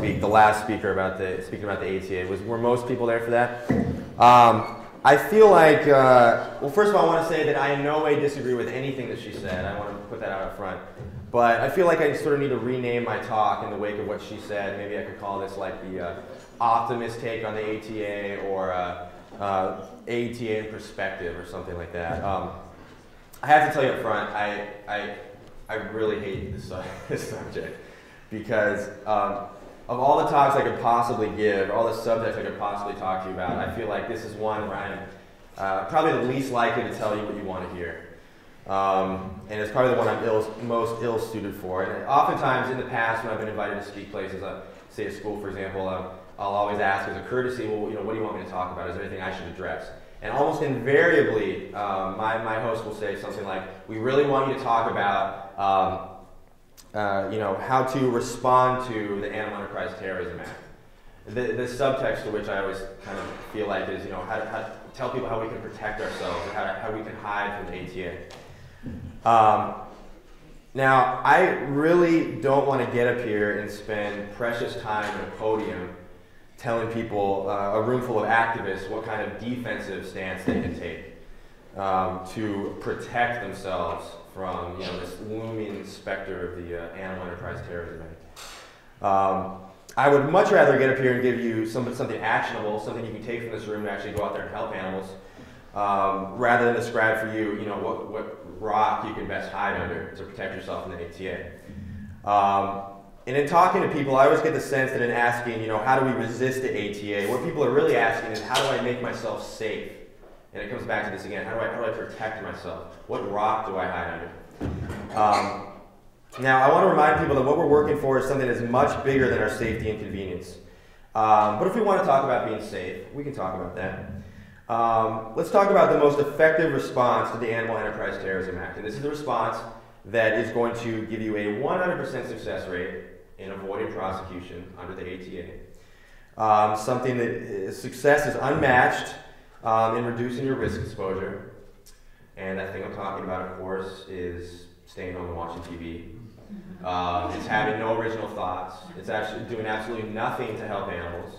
the last speaker speaking about the ATA. Were most people there for that? I feel like, well, first of all, I want to say that I in no way disagree with anything that she said. I want to put that out up front. But I feel like I sort of need to rename my talk in the wake of what she said. Maybe I could call this like the optimist take on the ATA, or ATA in perspective, or something like that. I have to tell you up front, I really hate this subject, because of all the talks I could possibly give, all the subjects I could possibly talk to you about, I feel like this is one where I'm probably the least likely to tell you what you want to hear. And it's probably the one I'm most ill-suited for. And oftentimes in the past, when I've been invited to speak places, say at school, for example, I'll always ask as a courtesy, well, what do you want me to talk about? Is there anything I should address? And almost invariably, my host will say something like, we really want you to talk about how to respond to the Animal Enterprise Terrorism Act. The subtext to which I always kind of feel like is, how to tell people how we can protect ourselves, or how we can hide from the ATA. Now, I really don't want to get up here and spend precious time at a podium telling people, a room full of activists, what kind of defensive stance they can take to protect themselves from this looming specter of the Animal Enterprise Terrorism Act. I would much rather get up here and give you something actionable, something you can take from this room and actually go out there and help animals, rather than describe for you, what rock you can best hide under to protect yourself from the ATA. And in talking to people, I always get the sense that in asking, how do we resist the ATA, what people are really asking is, how do I make myself safe? And it comes back to this again, how do I protect myself? What rock do I hide under? Now, I want to remind people that what we're working for is something that's much bigger than our safety and convenience. But if we want to talk about being safe, we can talk about that. Let's talk about the most effective response to the Animal Enterprise Terrorism Act. And this is the response that is going to give you a 100% success rate in avoiding prosecution under the ATA. Something that success is unmatched in reducing your risk exposure. And that thing I'm talking about, of course, is staying home and watching TV. It's having no original thoughts. It's actually doing absolutely nothing to help animals.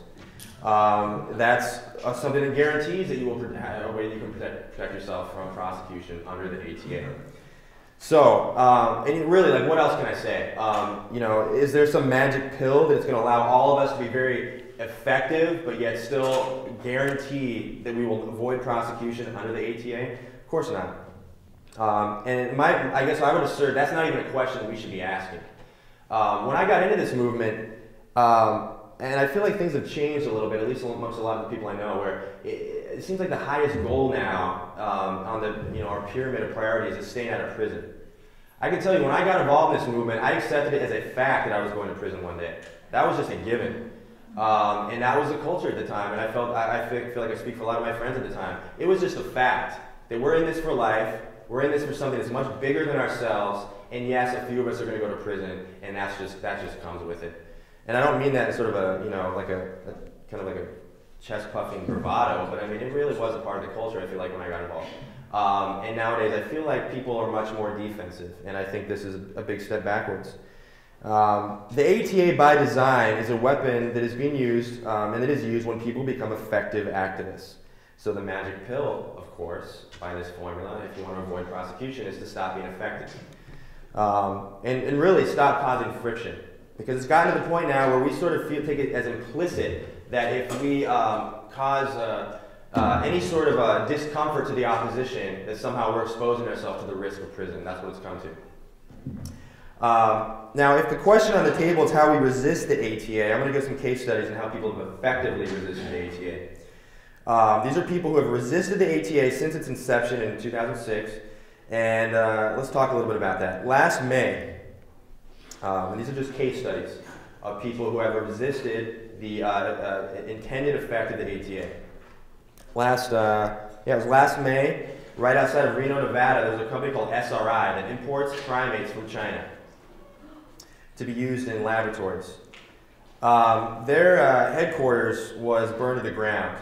That's something that guarantees that you will have a way that you can protect yourself from prosecution under the ATA. So, and really, like, what else can I say? Is there some magic pill that's going to allow all of us to be very effective, but yet still guarantee that we will avoid prosecution under the ATA? Of course not. And I guess I would assert that's not even a question that we should be asking. When I got into this movement, and I feel like things have changed a little bit, at least amongst a lot of the people I know, where it seems like the highest goal now on our pyramid of priorities is staying out of prison. I can tell you, when I got involved in this movement, I accepted it as a fact that I was going to prison one day. That was just a given. And that was the culture at the time, and I feel like I speak for a lot of my friends at the time. It was just a fact that we're in this for life, we're in this for something that's much bigger than ourselves, and yes, a few of us are going to go to prison, and that just comes with it. And I don't mean that as sort of a kind of like a chest-puffing bravado, but I mean, it really was a part of the culture, I feel like, when I got involved. And nowadays, I feel like people are much more defensive, and I think this is a big step backwards. The ATA, by design, is a weapon that is being used, and it is used when people become effective activists. So the magic pill, of course, by this formula, if you want to avoid prosecution, is to stop being effective. And really stop causing friction. Because it's gotten to the point now where we sort of take it as implicit that if we cause any sort of discomfort to the opposition, that somehow we're exposing ourselves to the risk of prison. That's what it's come to. Now, if the question on the table is how we resist the ATA, I'm going to give some case studies on how people have effectively resisted the ATA. These are people who have resisted the ATA since its inception in 2006, and let's talk a little bit about that. Last May, and these are just case studies of people who have resisted the intended effect of the ATA. It was last May, right outside of Reno, Nevada, there was a company called SRI that imports primates from China to be used in laboratories. Their headquarters was burned to the ground.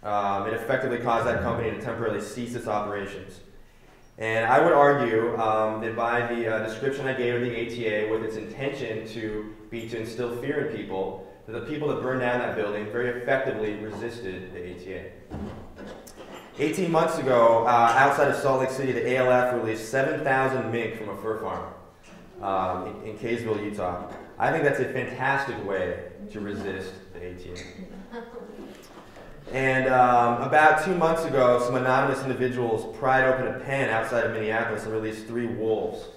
It effectively caused that company to temporarily cease its operations. And I would argue that by the description I gave of the ATA, with its intention to be to instill fear in people, that the people that burned down that building very effectively resisted the ATA. 18 months ago, outside of Salt Lake City, the ALF released 7,000 mink from a fur farm in Kaysville, Utah. I think that's a fantastic way to resist the ATA. And about 2 months ago, some anonymous individuals pried open a pen outside of Minneapolis and released 3 wolves,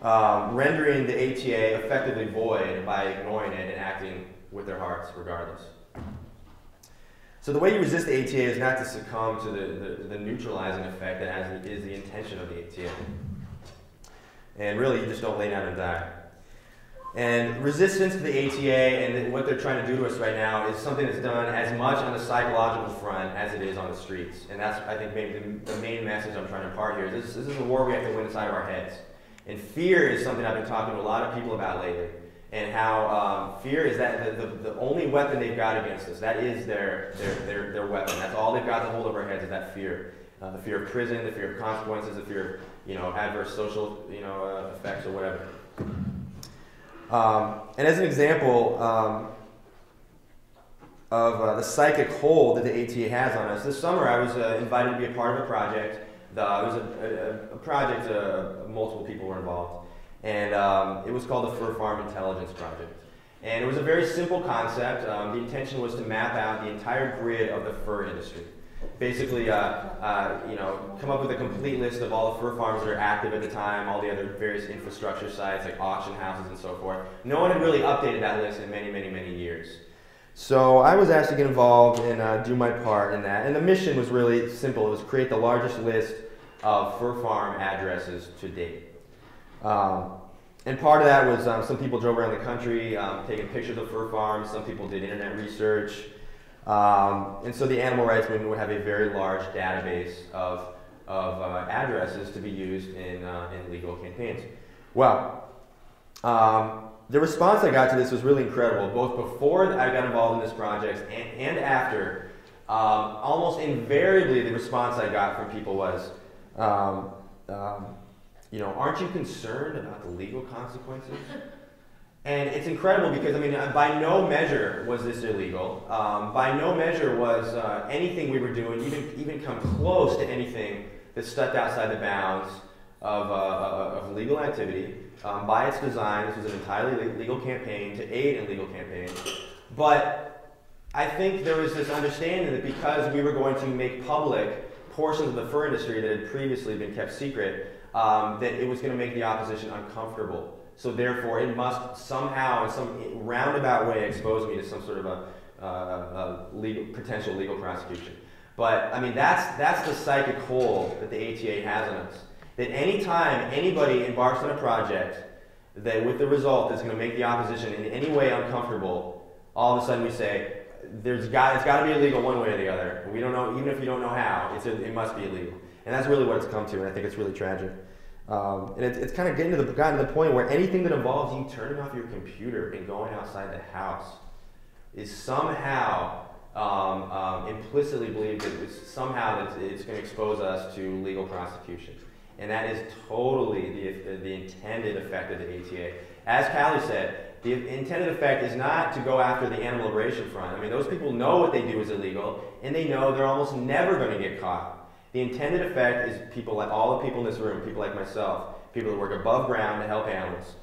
rendering the ATA effectively void by ignoring it and acting with their hearts regardless. So the way you resist the ATA is not to succumb to the neutralizing effect that is the intention of the ATA. And really, you just don't lay down and die. And resistance to the ATA and what they're trying to do to us right now is something that's done as much on the psychological front as it is on the streets. And that's, I think, maybe the main message I'm trying to impart here. This is a war we have to win inside of our heads. And fear is something I've been talking to a lot of people about lately. And how fear is that the only weapon they've got against us. That is their weapon. That's all they've got to hold over our heads is that fear. The fear of prison, the fear of consequences, the fear of adverse social effects or whatever. And as an example of the psychic hold that the ATA has on us, this summer I was invited to be a part of a project. It was a project, multiple people were involved, and it was called the Fur Farm Intelligence Project. And it was a very simple concept. The intention was to map out the entire grid of the fur industry. Basically, come up with a complete list of all the fur farms that are active at the time, all the other various infrastructure sites like auction houses and so forth. No one had really updated that list in many, many, many years. So I was asked to get involved and do my part in that. And the mission was really simple. It was create the largest list of fur farm addresses to date. And part of that was some people drove around the country taking pictures of fur farms. Some people did internet research. And so the animal rights movement would have a very large database of addresses to be used in legal campaigns. Well, the response I got to this was really incredible, both before I got involved in this project and after. Almost invariably, the response I got from people was, aren't you concerned about the legal consequences? And it's incredible because, by no measure was this illegal. By no measure was anything we were doing even come close to anything that stepped outside the bounds of legal activity. By its design, this was an entirely legal campaign to aid in legal campaigns. But I think there was this understanding that because we were going to make public portions of the fur industry that had previously been kept secret, that it was going to make the opposition uncomfortable. So therefore, it must somehow, in some roundabout way, expose me to some sort of a potential legal prosecution. But that's the psychic hold that the ATA has on us. That any time anybody embarks on a project that, with the result, is going to make the opposition in any way uncomfortable, all of a sudden we say it's got to be illegal one way or the other. We don't know, even if you don't know how, it must be illegal. And that's really what it's come to, and I think it's really tragic. And it's kind of gotten to the point where anything that involves you turning off your computer and going outside the house is somehow implicitly believed that it's going to expose us to legal prosecution. And that is totally the intended effect of the ATA. As Callie said, the intended effect is not to go after the animal liberation front. Those people know what they do is illegal, and they know they're almost never going to get caught. The intended effect is people like all the people in this room, people like myself, people that work above ground to help animals.